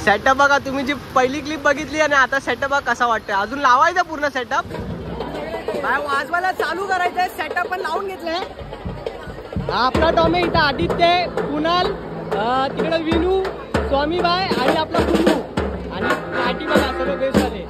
Setup बघा, तुम्ही जी पहिली क्लिप बघितली आणि आता सेटअप बघा कसा वाटतोय. अजून लावायचा पूर्ण सेटअप, वाजवायला चालू करायचंय. सेटअप पण लावून घेतलंय. आपला टॉमे इथं आदित्य, कुणाल, तिकडे विनू, स्वामीबाई आणि आपला कुंडू आणि पार्टी बघा सर्व बेस्ट झाले.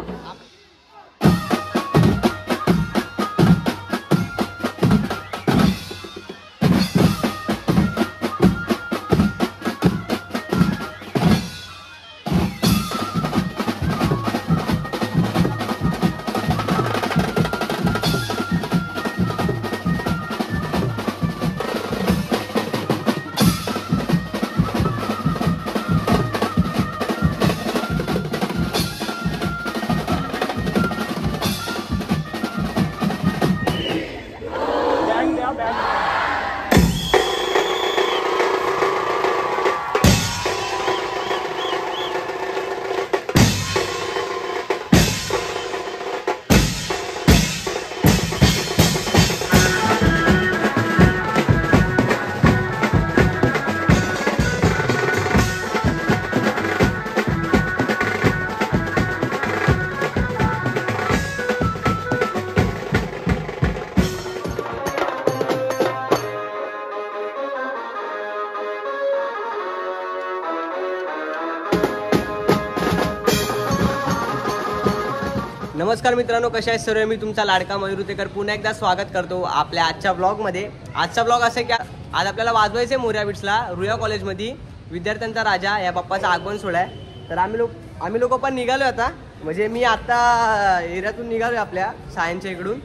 नमस्कार मित्रांनो, कशा आहेत सर्व. मी तुमचा लाडका मयुरुतेकर पुन्हा एकदा स्वागत करतो आपल्या आजच्या ब्लॉगमध्ये. आजचा ब्लॉग असा की आज आपल्याला वाजवायचं आहे मोर्या बिट्सला रुया कॉलेजमध्ये विद्यार्थ्यांचा राजा या बाप्पाचा आगमन सोहळा आहे. तर आम्ही लोक पण निघालो आता, म्हणजे मी आता एरियातून निघालो आपल्या सायन्सच्या इकडून.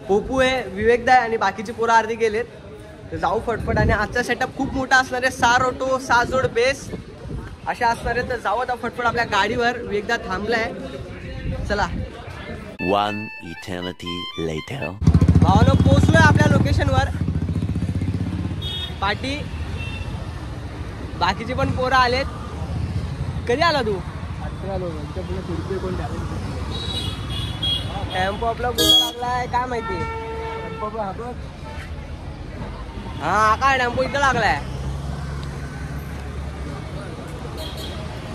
पोपू आहे, विवेकदा आहे आणि बाकीची पोरं अर्धी गेलेत. तर जाऊ फटफट. आणि आजचा सेटअप खूप मोठा असणार आहे. 6 रोटो 6 जोड बेस अशा असणार आहेत. तर जाऊ आता फटफट आपल्या गाडीवर. एकदा थांबलाय, चला. 1 eternity later. भावानो पोहोचलोय आपल्या लोकेशनवर. पार्टी बाकीचे पण पोरं आलेत. कधी आला तू? टेम्पो आपला कुठं लागलाय काय माहिती. हा काय टेम्पो इथं लागलाय.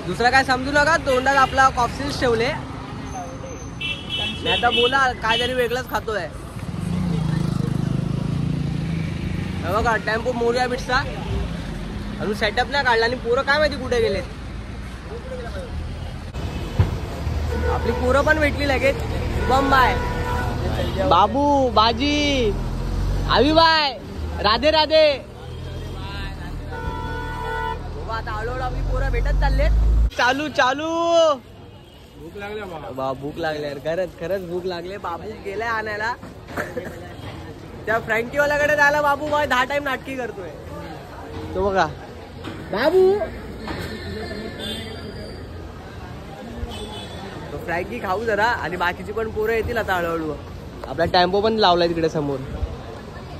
दुसरा काय समजू नका, तोंडात आपला कॉफसील्स ठेवले. नाही आता बोला काय तरी वेगळंच खातोय. बघा टेम्पो मोर्या बिट्सचा अजून सेटअप नाही काढला आणि पोरं काय माहिती कुठे गेलेत. आपली पोरं पण भेटली लगेच. शुभम बाय, बाबू, बाजी, आवीबाय, राधे राधे. आता हळूहळू आपली पोरं भेटत चाललेत. चालू भूक लागली बाबा, भूक लागली खरंच भूक लागली. बाबू गेलाय आणायला. त्या फ्रँकीवाल्याकडे जायला बाबू 10 टाइम नाटकी करतोय तो बघा. बाबू तो फ्रँकी खाऊ जरा आणि बाकीची पण पोरं येतील आता हळूहळू. आपला टेम्पो पण लावलाय तिकडे समोर.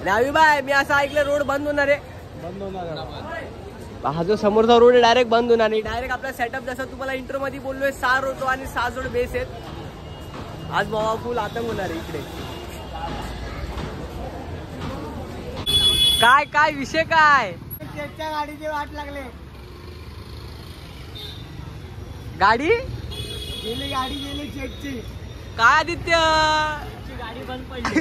रावी बाय, मी असं ऐकलं रोड बंद होणार आहे. हा जो समोरचा रोड डायरेक्ट बंद होणार नाही. डायरेक्ट आपला सेटअप जसं तुम्हाला इंट्रो मध्ये बोललोय 6 रोटो आणि 6 जोड बेस आहेत. आज बाबा फुल आतंक होणार आहे इकडे. काय विषय काय? चेकच्या गाडीची वाट लागले. गाडी गेली चेकची. काय आदित्य गाडी बंद पडली.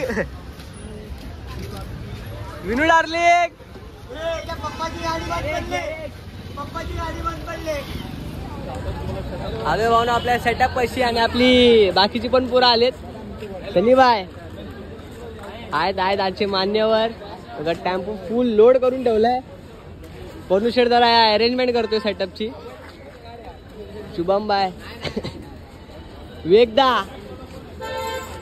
विनू डार्लिंग पप्पाची गाडी बंद पडली. अरे भाऊ ना आपल्या सेटअप पैसे आणि आपली बाकीची पण पोरं आलेत. सनी बाय आहेत आजचे मान्यवर. टेम्पो फुल लोड करून ठेवलाय. पनुशेड जरा अरेंजमेंट करतोय सेटअपची. शुभम बाय, वेगदा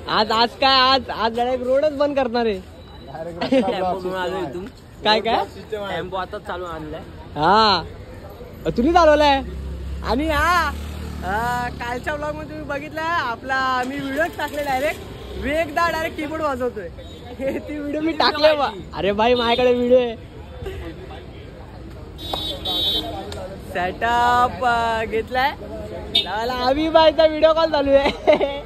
आज डायरेक्ट रोडच बंद करणार आहे. काय टेम्पो आता चालू आणलाय. हा तुम्ही चालवलाय. आणि कालच्या ब्लॉग मध्ये तुम्ही बघितलाय आपला मी व्हिडिओ टाकले. डायरेक्ट कीबोर्ड वाजवतोय. ती व्हिडिओ मी टाकले. अरे भाई माझ्याकडे व्हिडिओ आहे. सेटअप घेतलाय. आवी बायचा व्हिडिओ कॉल चालू आहे.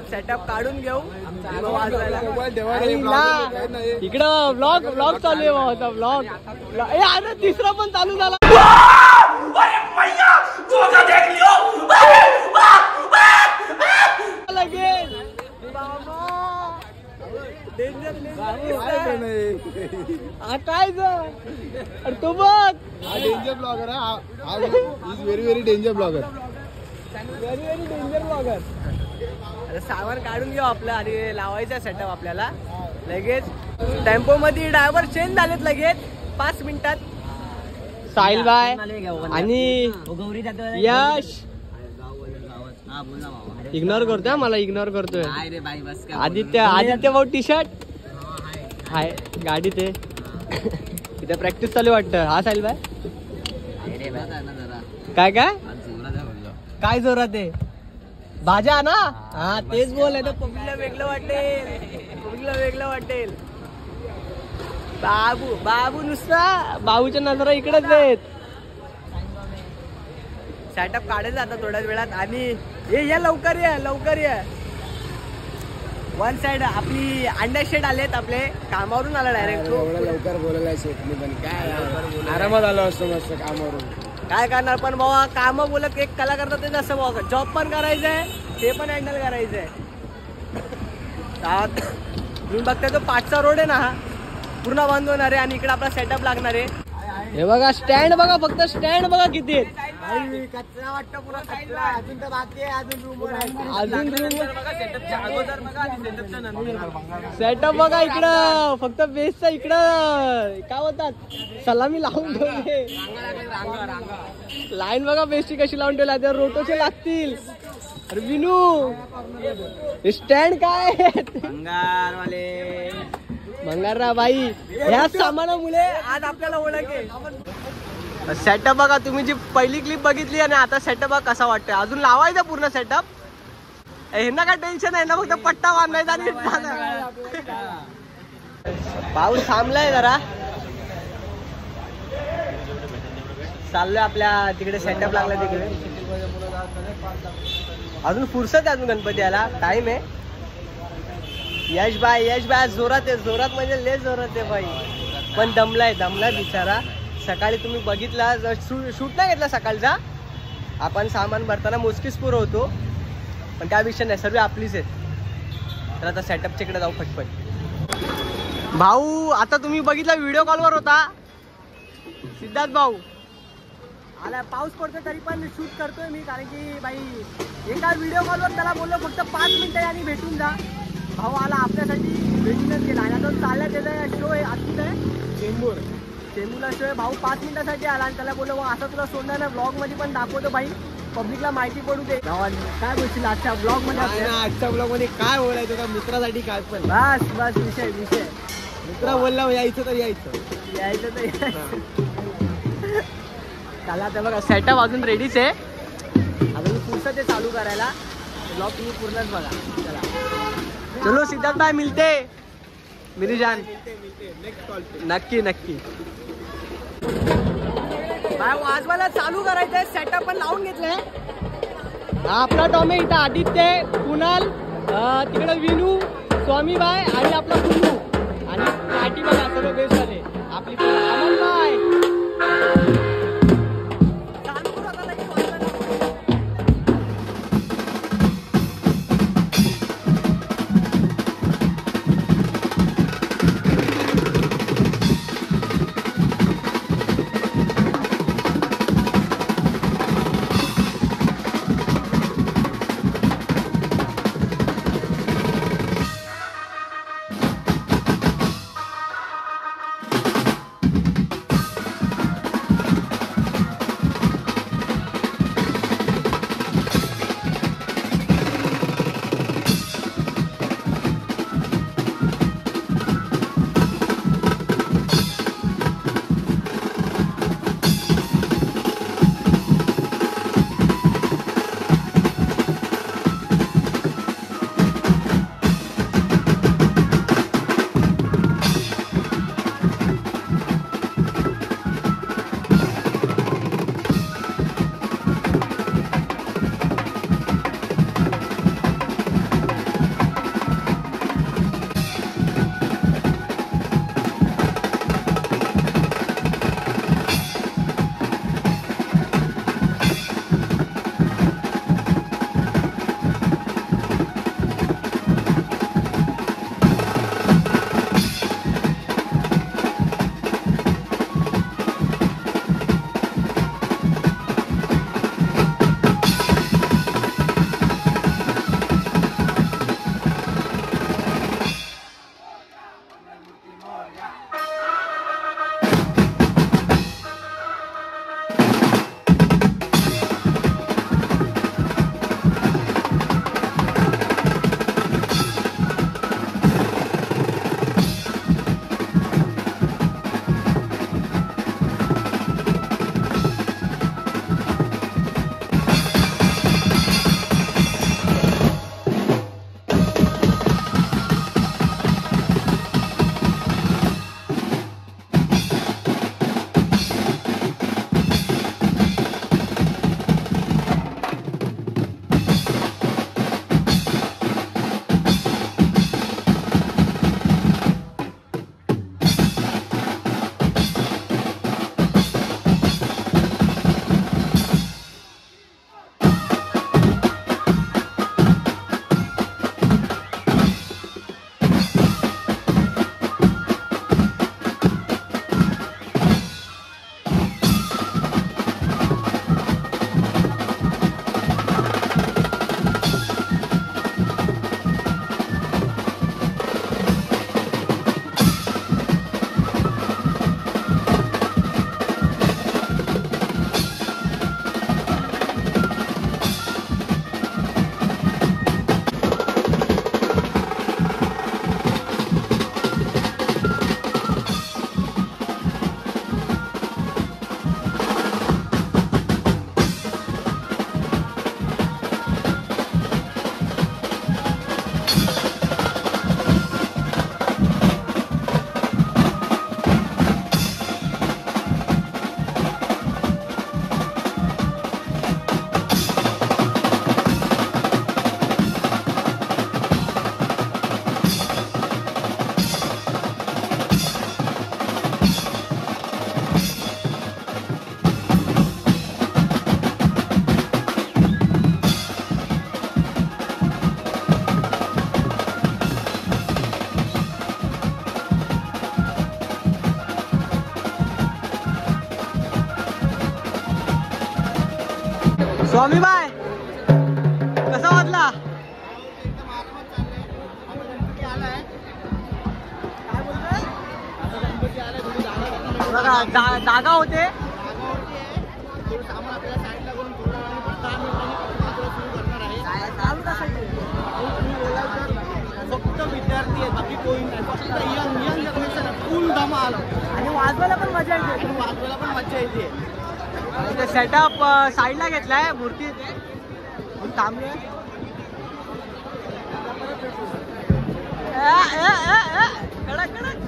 सेटअप काढून घेऊ इकडं ब्लॉग चालू आहे भावाचा ब्लॉग. अरे तिसरा पण चालू झाला. लगेच काय तू बघ danger blogger is very danger blogger. अरे सामान काढून घेऊ आपलं आणि लावायचा सेटअप आपल्याला लगेच. टेम्पो मध्ये ड्रायव्हर चेंज झालेत लगेच 5 मिनिटात. साहिल बाय आणि यश इग्नोर करतोय मला, इग्नोर करतोय. आदित्य भाऊ टी शर्ट हाय गाडी ते इथे प्रॅक्टिस चालू वाटतं. हा साहिल बाय काय काय जोरात आहे भाज्या ना. हा तेच बोल आहे. पब्लिकला वेगळं वाटेल. बाबू नुसता बाबूच्या नजरा इकडेच आहेत. सेटअप काढायचं आता थोड्याच वेळात. आणि ये लवकर ये. वन साइड आपली अंडा शेड आलेत आपले कामावरून आला डायरेक्ट. लवकर बोलायला शेटली पण काय आरामात आलो असतो मस्त कामावरून. काय करणार पण बाबा काम बोलत एक कलाकार ते जसं बाबा जॉब पण करायचंय ते पण हँडल करायचंय. तुम्ही बघताय तो 5चा रोड आहे ना हा पूर्ण बंद होणार आहे आणि इकडे आपला सेटअप लागणार आहे. हे बघा स्टँड बघा, फक्त स्टँड बघा किती कचरा वाटतं पुरा कचरा. अजून तर बाकी आहे. अजून रूम सेटअप बघा इकडं फक्त बेसचा इकडं काय होतात सलामी लावून ठेवले. लाईन बघा बेसची कशी लावून ठेवली. त्या रोटोचे लागतील. अरे विनू स्टँड काय भंगारराव बाई ह्या सामानामुळे आज आपल्याला ओळख आहे. सेटअप बघा तुम्ही जी पहिली क्लिप बघितली आणि आता सेटअप बघा कसा वाटतोय. अजून लावायचा पूर्ण सेटअप. ह्यांना काय टेन्शन आहे ना, फक्त पट्टा बांधायचा आणि पाऊस थांबलाय जरा. चाललोय आपल्या तिकडे सेटअप लागला तिकडे. अजून फुरसत आहे अजून गणपती याला टाइम आहे. यश बाय जोरात म्हणजे लय जोरात आहे बाई. पण दमलाय बिचारा. सकाळी तुम्ही बघितला शूट नाही घेतला सकाळचा. आपण सामान भरताना मोजकीच पुरं होतो पण त्या विषय नाही, सर्व आपलीच आहेत. तर आता सेटअपच्या इकडे जाऊ फटफट. भाऊ आता तुम्ही बघितला व्हिडिओ कॉलवर होता सिद्धार्थ भाऊ आला. पाऊस पडतो तरी पण शूट करतोय मी कारण की बाई एका व्हिडिओ कॉलवर त्याला बोललो फक्त 5 मिनिटं आणि भेटून जा. भाऊ आला आपल्यासाठी भेटूनच गेला आणि आता चालला त्याचा शो आहे आजच आहे चेंबूरला शो आहे. भाऊ 5 मिनिटासाठी आला आणि त्याला बोललो असं तुला सोडणार ना ब्लॉग मध्ये पण दाखवतो भाई पब्लिकला माहिती पडू दे. काय बोलशील आजच्या ब्लॉग मध्ये? आजच्या ब्लॉग मध्ये काय बोलायचं का मित्रासाठी काय पण बस विषय मित्र बोलला यायचं तर यायचं. त्याला आता बघा सेटअप अजून रेडीच आहे. अजून पुढचं ते चालू करायला. ब्लॉग तुम्ही पूर्णच बघा. चलो सिद्धार्थ भाई मिलते मेरी जान. नक्की भाई वाजवायला चालू करायचंय. सेटअप पण लावून घेतलंय. आपला टॉमे इथं आदित्य कुणाल तिकडे विनू स्वामी बाय आणि आपला कुंडू आणि पार्टी बघा सगळं बेस्ट झाले. आपली अमन बाय स्वामी बाय कसा वाटला? बघा जागा होते फक्त विद्यार्थी आहेत, बाकी कोणी नाही. फक्त यंग जनरेशन फुल धमाल आणि वाजवायला पण मजा येते. सेटअप साईडला घेतलाय, मूर्ती थांबले. कडक कडक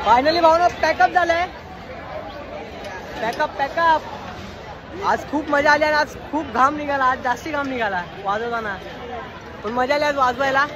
फायनली भावना पॅकअप झालंय. पॅकअप. आज खूप मजा आली आणि आज खूप घाम निघाला. आज जास्ती घाम निघाला वाजवताना, पण मजा आली आज वाजवायला.